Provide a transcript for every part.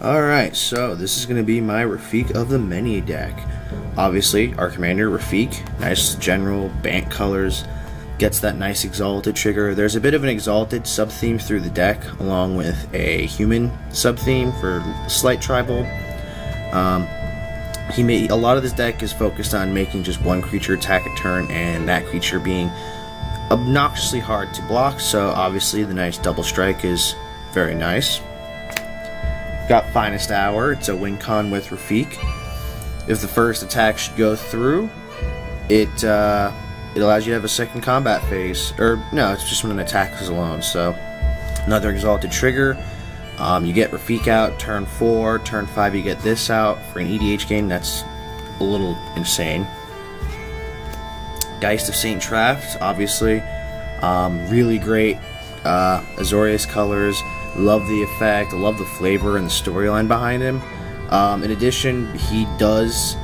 Alright, so this is going to be my Rafiq of the Many deck. Obviously, our commander, Rafiq, nice general Bant colors, gets that nice Exalted trigger. There's a bit of an Exalted sub-theme through the deck, along with a human sub-theme for slight tribal. A lot of this deck is focused on making just one creature attack a turn, and that creature being obnoxiously hard to block, so obviously the nice double strike is very nice. Got Finest Hour. It's a win con with Rafiq. If the first attack should go through, it allows you to have a second combat phase. Or, no, it's just when an attack is alone. So, another Exalted trigger. You get Rafiq out turn 4. Turn 5 you get this out. For an EDH game, that's a little insane. Geist of St. Traft, obviously. Really great Azorius colors. Love the effect, love the flavor and the storyline behind him. In addition, he does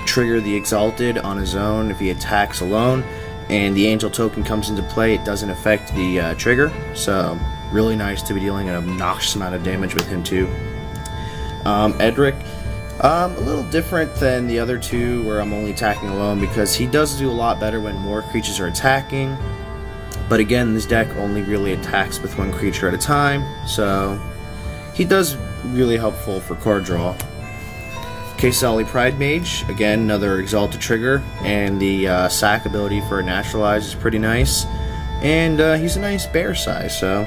trigger the Exalted on his own if he attacks alone, and the Angel token comes into play. It doesn't affect the trigger, so really nice to be dealing an obnoxious amount of damage with him too. Edric, a little different than the other two where I'm only attacking alone, because he does do a lot better when more creatures are attacking. But again, this deck only really attacks with one creature at a time, so he does really helpful for card draw. Kaysali Pride Mage, again, another Exalted trigger, and the sack ability for a Naturalize is pretty nice. And he's a nice bear size, so.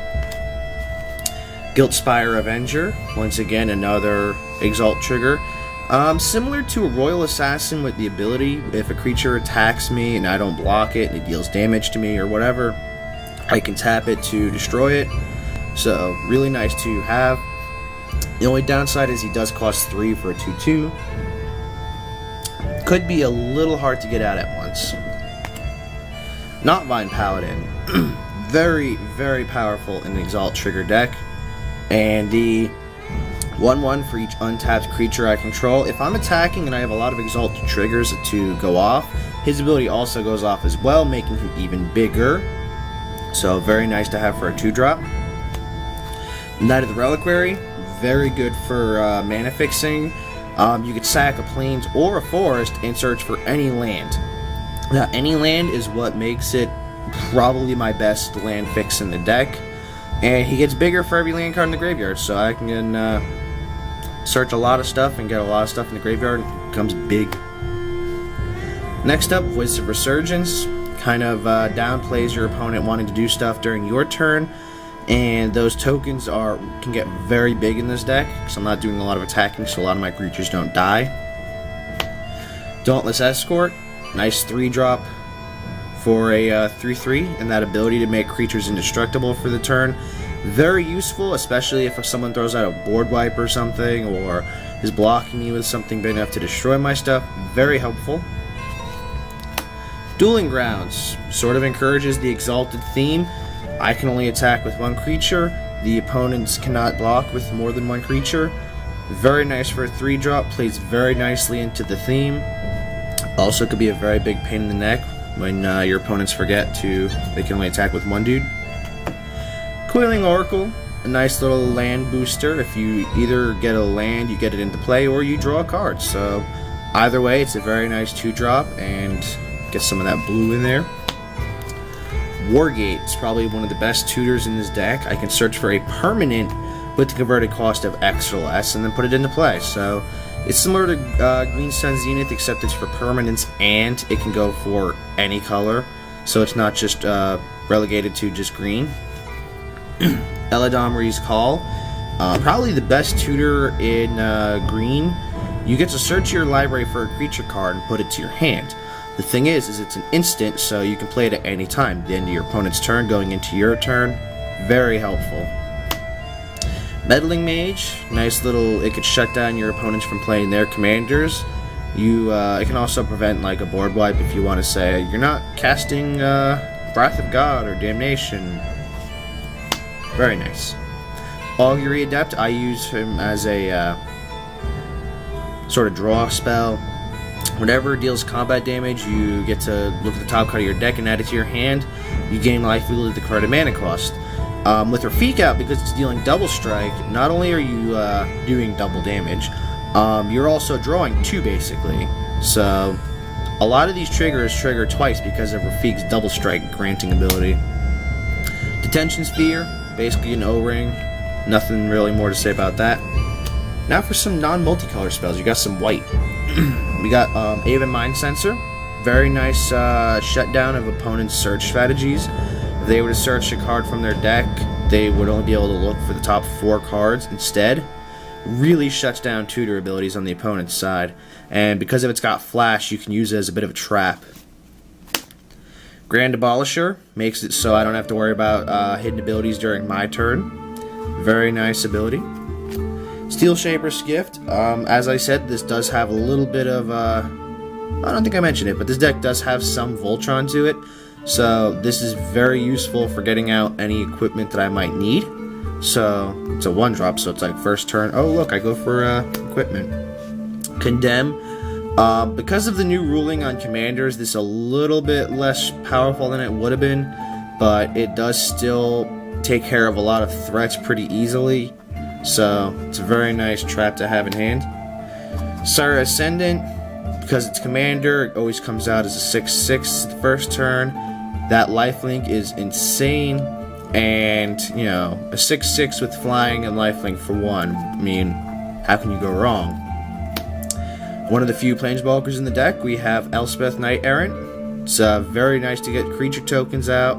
Guilt Spire Avenger, once again, another Exalt trigger. Similar to a Royal Assassin with the ability, if a creature attacks me and I don't block it, and it deals damage to me or whatever, I can tap it to destroy it. So, really nice to have. The only downside is he does cost 3 for a 2/2. Could be a little hard to get out at once. Knotvine Paladin. Very, very powerful in the Exalt trigger deck. And the 1/1 for each untapped creature I control. If I'm attacking and I have a lot of Exalted triggers to go off, his ability also goes off as well, making him even bigger. So very nice to have for a 2-drop. Knight of the Reliquary, very good for mana fixing. You could sack a plains or a forest and search for any land. Now, any land is what makes it probably my best land fix in the deck. And he gets bigger for every land card in the graveyard, so I can search a lot of stuff and get a lot of stuff in the graveyard. It becomes big. Next up, Voice of Resurgence. Kind of downplays your opponent wanting to do stuff during your turn, and those tokens can get very big in this deck, because I'm not doing a lot of attacking, so a lot of my creatures don't die. Dauntless Escort, nice 3-drop for a 3/3, and that ability to make creatures indestructible for the turn. Very useful, especially if someone throws out a board wipe or something, or is blocking me with something big enough to destroy my stuff. Very helpful. Dueling Grounds sort of encourages the Exalted theme. I can only attack with one creature. The opponents cannot block with more than one creature. Very nice for a 3-drop. Plays very nicely into the theme. Also could be a very big pain in the neck when your opponents forget they can only attack with one dude. Coiling Oracle, a nice little land booster. If you either get a land, you get it into play, or you draw a card. So either way, it's a very nice 2-drop, and get some of that blue in there. Wargate is probably one of the best tutors in this deck. I can search for a permanent with the converted cost of X or less, and then put it into play. So it's similar to Green Sun Zenith, except it's for permanents, and it can go for any color. So it's not just relegated to just green. Eladamri's Call, probably the best tutor in green. You get to search your library for a creature card and put it to your hand. The thing is it's an instant, so you can play it at any time. The end of your opponent's turn, going into your turn. Very helpful. Meddling Mage, nice little, it could shut down your opponents from playing their commanders. It can also prevent like a board wipe if you want to say, you're not casting Wrath of God or Damnation. Very nice. Augury Adept, I use him as a sort of draw spell. Whenever it deals combat damage, you get to look at the top card of your deck and add it to your hand. You gain life equal to the card of mana cost. With Rafiq out, because it's dealing double strike, not only are you doing double damage, you're also drawing 2 basically. So a lot of these triggers trigger twice because of Rafiq's double strike granting ability. Detention Sphere, basically an O-ring. Nothing really more to say about that. Now for some non-multicolor spells, you got some white. We got Aven Mind Sensor. Very nice shutdown of opponents' search strategies. If they were to search a card from their deck, they would only be able to look for the top 4 cards instead. Really shuts down tutor abilities on the opponent's side. And because of it's got flash, you can use it as a bit of a trap. Grand Abolisher makes it so I don't have to worry about hidden abilities during my turn. Very nice ability. Steel Shaper's Gift. As I said, this does have a little bit of... I don't think I mentioned it, but this deck does have some Voltron to it. So this is very useful for getting out any equipment that I might need. So it's a 1-drop, so it's like first turn. Oh look, I go for equipment. Condemn. Because of the new ruling on commanders, this is a little bit less powerful than it would have been, but it does still take care of a lot of threats pretty easily. So it's a very nice trap to have in hand. Sire Ascendant, because it's commander, it always comes out as a 6/6 the first turn. That lifelink is insane, and you know, a 6/6 with flying and lifelink for 1. I mean, how can you go wrong? One of the few planeswalkers in the deck, we have Elspeth Knight Errant. It's very nice to get creature tokens out.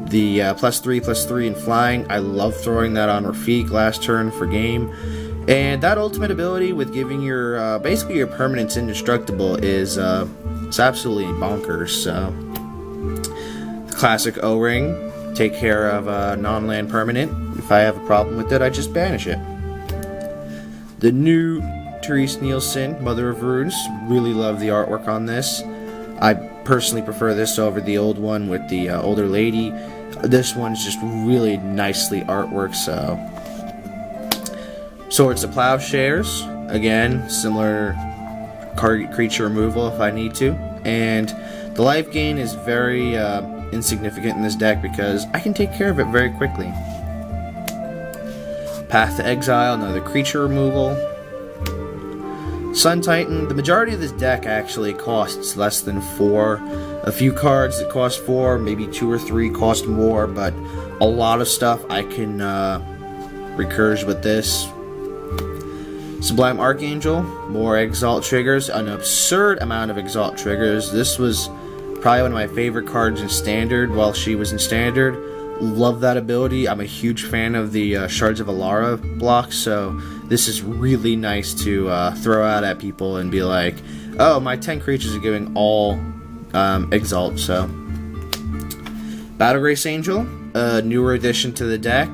The +3/+3 in flying, I love throwing that on Rafiq last turn for game. And that ultimate ability with giving your basically your permanents indestructible is it's absolutely bonkers. So the classic O-ring, take care of a non-land permanent. If I have a problem with it, I just banish it. The new Therese Nielsen, Mother of Runes, really love the artwork on this. I personally prefer this over the old one with the older lady. This one's just really nicely artwork. So Swords to Plowshares, again, similar creature removal if I need to. And the life gain is very insignificant in this deck because I can take care of it very quickly. Path to Exile, another creature removal. Sun Titan, the majority of this deck actually costs less than 4. A few cards that cost 4, maybe 2 or 3 cost more, but a lot of stuff I can recurge with this. Sublime Archangel, more Exalt triggers, an absurd amount of Exalt triggers. This was probably one of my favorite cards in Standard while she was in Standard. Love that ability. I'm a huge fan of the Shards of Alara block, so this is really nice to throw out at people and be like, oh, my 10 creatures are giving all Exalt. So Battle Grace Angel, a newer addition to the deck.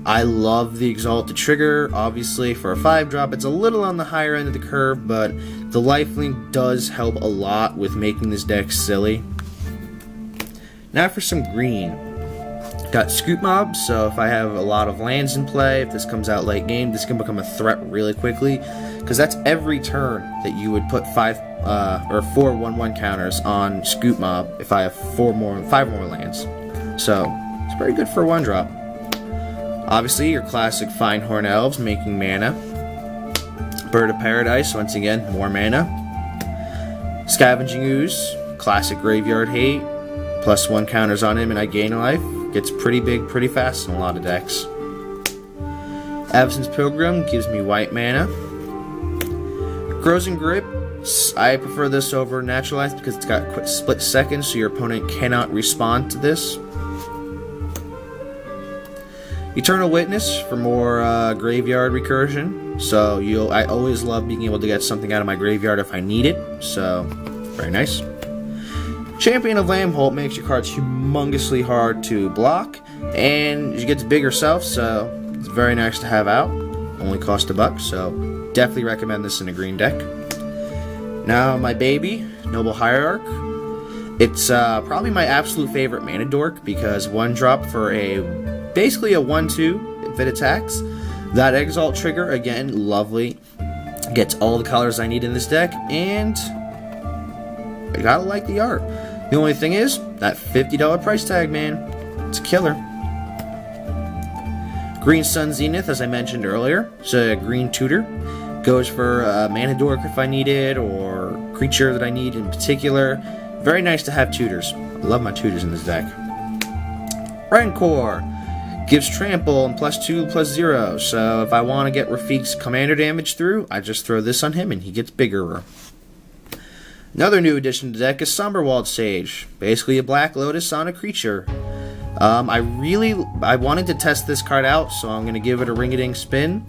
I love the Exalted trigger. Obviously, for a 5-drop, it's a little on the higher end of the curve, but the lifelink does help a lot with making this deck silly. Now for some green. Got Scoop Mob, so if I have a lot of lands in play, if this comes out late game, this can become a threat really quickly, because that's every turn that you would put 5 or 4 1/1 counters on Scoop Mob if I have 5 more lands. So it's very good for a 1-drop. Obviously, your classic Finehorn Elves making mana. Bird of Paradise, once again, more mana. Scavenging Ooze, classic Graveyard Hate. +1 counters on him and I gain a life. Gets pretty big pretty fast in a lot of decks. Absence Pilgrim gives me white mana. Frozen Grip, I prefer this over Naturalized because it's got quick split second, so your opponent cannot respond to this. Eternal Witness for more graveyard recursion. So I always love being able to get something out of my graveyard if I need it. So very nice. Champion of Lambholt makes your cards humongously hard to block, and it gets big herself, so it's very nice to have out. Only cost $1, so definitely recommend this in a green deck. Now my baby, Noble Hierarch. It's probably my absolute favorite mana dork because 1-drop for basically a 1/2 if it attacks. That Exalt trigger, again, lovely. Gets all the colors I need in this deck, and I gotta like the art. The only thing is, that $50 price tag, man. It's a killer. Green Sun Zenith, as I mentioned earlier, it's a green tutor. Goes for mana dork if I need it, or creature that I need in particular. Very nice to have tutors. I love my tutors in this deck. Rancor gives trample and +2/+0. So if I want to get Rafiq's commander damage through, I just throw this on him and he gets bigger. Another new addition to the deck is Somberwald Sage. Basically a Black Lotus on a creature. I wanted to test this card out, so I'm going to give it a ring-a-ding spin.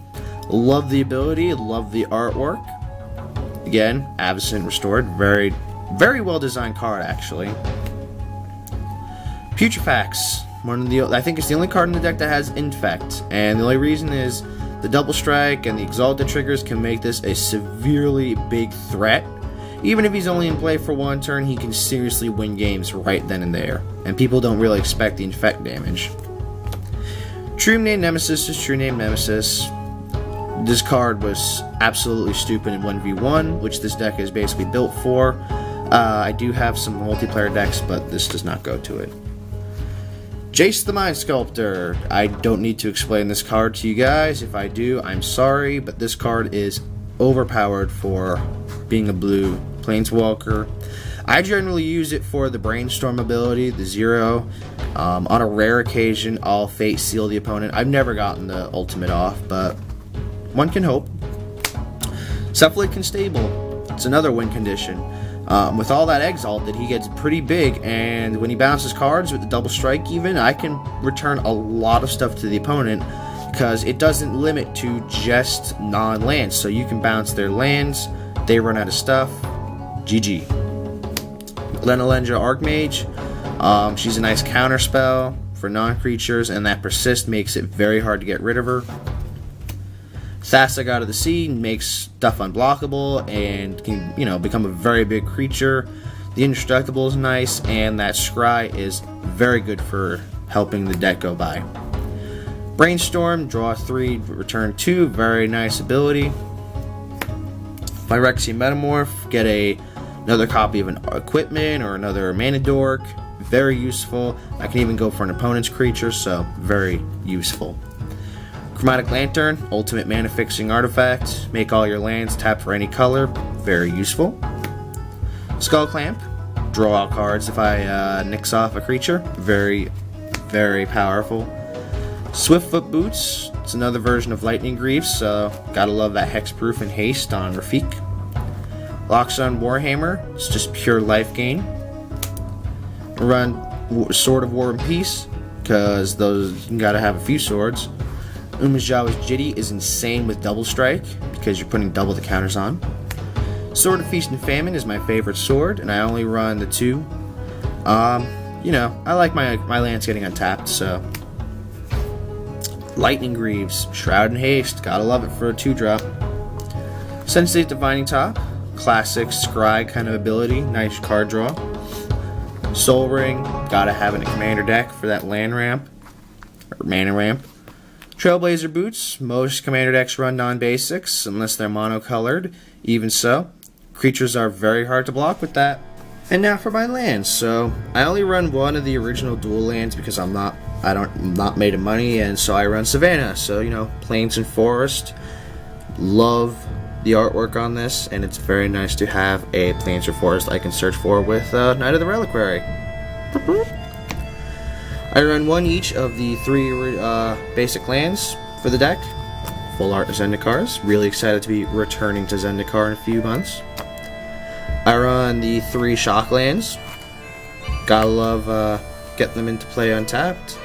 Love the ability, love the artwork. Again, Avacyn Restored. Very, very well designed card, actually. Putrefax. I think it's the only card in the deck that has Infect. And the only reason is the double strike and the Exalted triggers can make this a severely big threat. Even if he's only in play for one turn, he can seriously win games right then and there. And people don't really expect the Infect damage. True Name Nemesis is True Name Nemesis. This card was absolutely stupid in 1v1, which this deck is basically built for. I do have some multiplayer decks, but this does not go to it. Jace the Mind Sculptor. I don't need to explain this card to you guys. If I do, I'm sorry, but this card is overpowered for being a blue Planeswalker. I generally use it for the Brainstorm ability, the 0. On a rare occasion, I'll Fate Seal the opponent. I've never gotten the ultimate off, but one can hope. Cephalic Unstable. It's another win condition. With all that Exalted, he gets pretty big, and when he bounces cards with the double strike even, I can return a lot of stuff to the opponent because it doesn't limit to just non-lands. So you can bounce their lands, they run out of stuff, GG. Lenalendra Archmage. She's a nice counterspell for non-creatures, and that Persist makes it very hard to get rid of her. Thassa God of the Sea makes stuff unblockable and can, become a very big creature. The Indestructible is nice, and that Scry is very good for helping the deck go by. Brainstorm, draw 3, return 2, very nice ability. Phyrexian Metamorph, get another copy of an equipment or another mana dork, very useful. I can even go for an opponent's creature, so very useful. Chromatic Lantern, ultimate mana fixing artifact. Make all your lands tap for any color. Very useful. Skull Clamp, draw out cards if I nix off a creature. Very, very powerful. Swiftfoot Boots, it's another version of Lightning Greaves, so gotta love that hexproof and haste on Rafiq. Loxodon Warhammer, it's just pure life gain. Run Sword of War and Peace, because those you gotta have a few swords. Umejawa's Jitty is insane with double strike because you're putting double the counters on. Sword of Feast and Famine is my favorite sword, and I only run the 2. I like my lands getting untapped, so. Lightning Greaves, Shroud and Haste, gotta love it for a 2-drop. Sensei's Divining Top, classic scry kind of ability, nice card draw. Soul Ring, gotta have it in a commander deck for that land ramp, or mana ramp. Trailblazer Boots, most commander decks run non-basics unless they're monocolored. Even so, creatures are very hard to block with that. And now for my lands. So I only run one of the original dual lands because I'm not made of money, and so I run Savannah. So Plains and Forest. Love the artwork on this, and it's very nice to have a Plains or Forest I can search for with Knight of the Reliquary. I run one each of the 3 basic lands for the deck. Full art Zendikars. Really excited to be returning to Zendikar in a few months. I run the 3 shock lands. Gotta love getting them into play untapped.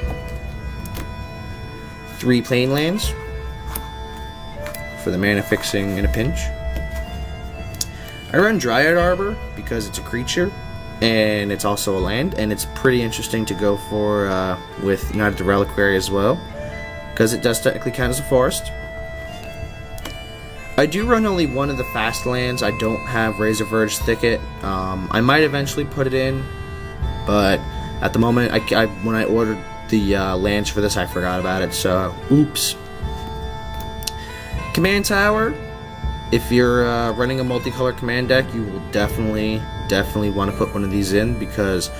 3 plain lands for the mana fixing in a pinch. I run Dryad Arbor because it's a creature and it's also a land, and it's pretty interesting to go for with Knight of the Reliquary as well, because it does technically count as a forest. I do run only one of the fast lands. I don't have Razorverge Thicket. I might eventually put it in, but at the moment, when I ordered the lands for this, I forgot about it, so oops. Command Tower. If you're running a multicolor command deck, you will definitely want to put one of these in, because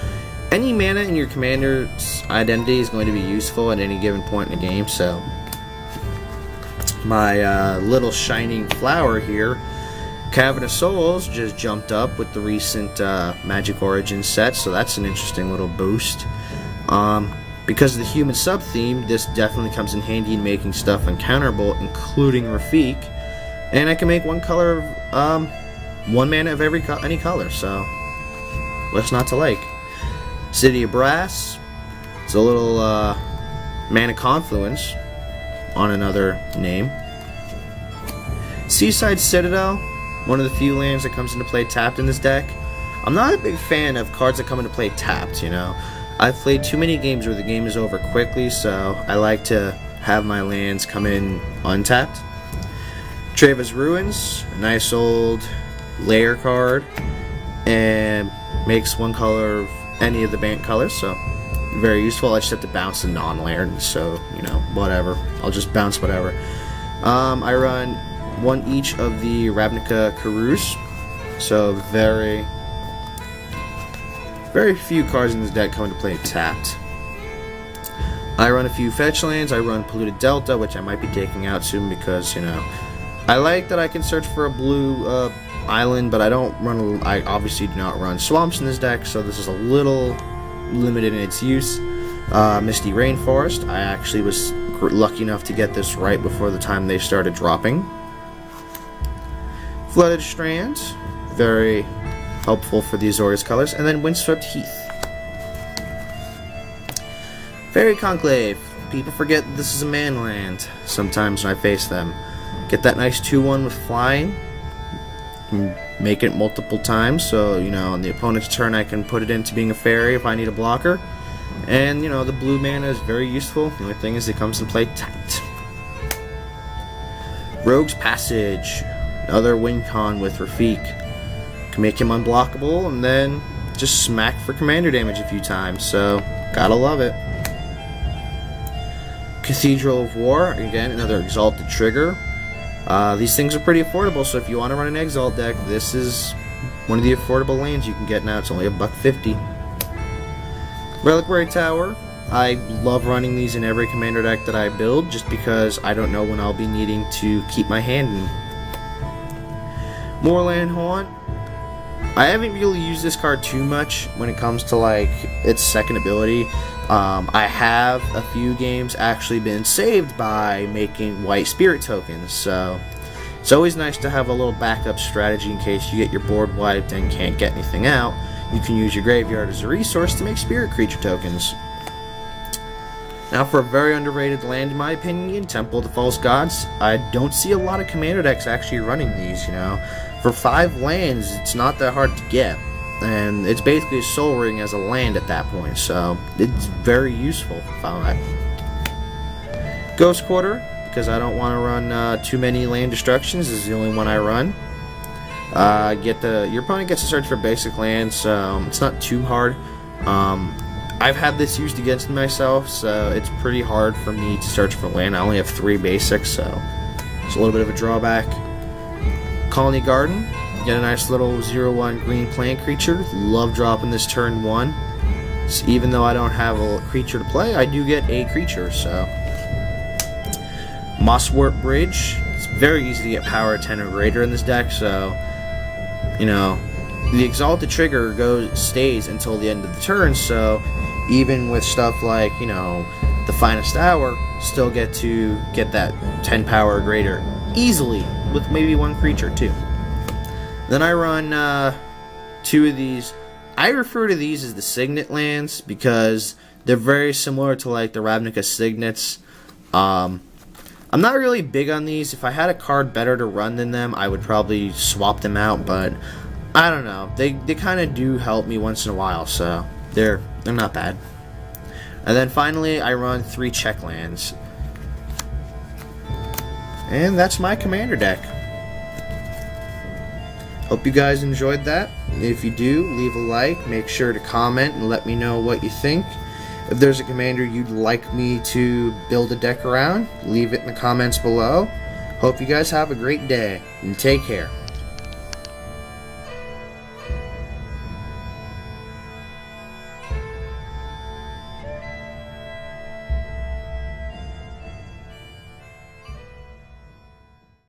any mana in your commander's identity is going to be useful at any given point in the game, so my little shining flower here, Cavern of Souls, just jumped up with the recent Magic Origins set, so that's an interesting little boost. Because of the human sub-theme, this definitely comes in handy in making stuff uncounterable, including Rafiq. And I can make one color of, one mana of any color, so what's not to like? City of Brass, it's a little mana confluence on another name. Seaside Citadel, one of the few lands that comes into play tapped in this deck. I'm not a big fan of cards that come into play tapped, you know. I've played too many games where the game is over quickly, so I like to have my lands come in untapped. Treva's Ruins, a nice old layer card, and makes one color of any of the Bant colors, so very useful. I just have to bounce the non-layer, so, you know, whatever. I'll just bounce whatever. I run one each of the Ravnica Karus, so very few cards in this deck come into play tapped. I run a few fetch lands. I run Polluted Delta, which I might be taking out soon because, you know, I like that I can search for a blue island, but I obviously do not run swamps in this deck, so this is a little limited in its use. Misty Rainforest, I actually was lucky enough to get this right before the time they started dropping. Flooded Strand, very helpful for the Azorius colors, and then Windswept Heath. Fairy Conclave, people forget that this is a man land sometimes when I face them. Get that nice 2-1 with flying, make it multiple times, so, you know, on the opponent's turn I can put it into being a fairy if I need a blocker. And, you know, the blue mana is very useful. The only thing is it comes in play tapped. Rogue's Passage, another win con with Rafiq. Can make him unblockable and then just smack for commander damage a few times, so gotta love it. Cathedral of War, again, another Exalted trigger. These things are pretty affordable, so if you want to run an Exalt deck, this is one of the affordable lands you can get now. It's only $1.50. Reliquary Tower, I love running these in every commander deck that I build, just because I don't know when I'll be needing to keep my hand in. Moorland Haunt, I haven't really used this card too much when it comes to like its second ability. I have a few games actually been saved by making white spirit tokens, so it's always nice to have a little backup strategy in case you get your board wiped and can't get anything out. You can use your graveyard as a resource to make spirit creature tokens. Now for a very underrated land in my opinion, Temple of the False Gods. I don't see a lot of commander decks actually running these, you know. For 5 lands, it's not that hard to get, and it's basically a Soul Ring as a land at that point, so it's very useful for 5. Ghost Quarter, because I don't want to run too many land destructions, this is the only one I run. Your opponent gets to search for basic lands, so it's not too hard. I've had this used against myself, so it's pretty hard for me to search for land. I only have 3 basics, so it's a little bit of a drawback. Colony Garden, get a nice little 0/1 green plant creature. Love dropping this turn 1. So even though I don't have a creature to play, I do get a creature, so. Mosswort Bridge, it's very easy to get power 10 or greater in this deck, so, you know, the Exalted trigger stays until the end of the turn, so even with stuff like, you know, the Finest Hour, still get to get that 10 power or greater easily, with maybe 1 creature too. Then I run 2 of these. I refer to these as the Signet lands because they're very similar to like the Ravnica Signets. I'm not really big on these. If I had a card better to run than them, I would probably swap them out, but I don't know. They kind of do help me once in a while, so they're not bad. And then finally, I run 3 check lands. And that's my commander deck. Hope you guys enjoyed that. If you do, leave a like, make sure to comment and let me know what you think. If there's a commander you'd like me to build a deck around, leave it in the comments below. Hope you guys have a great day, and take care.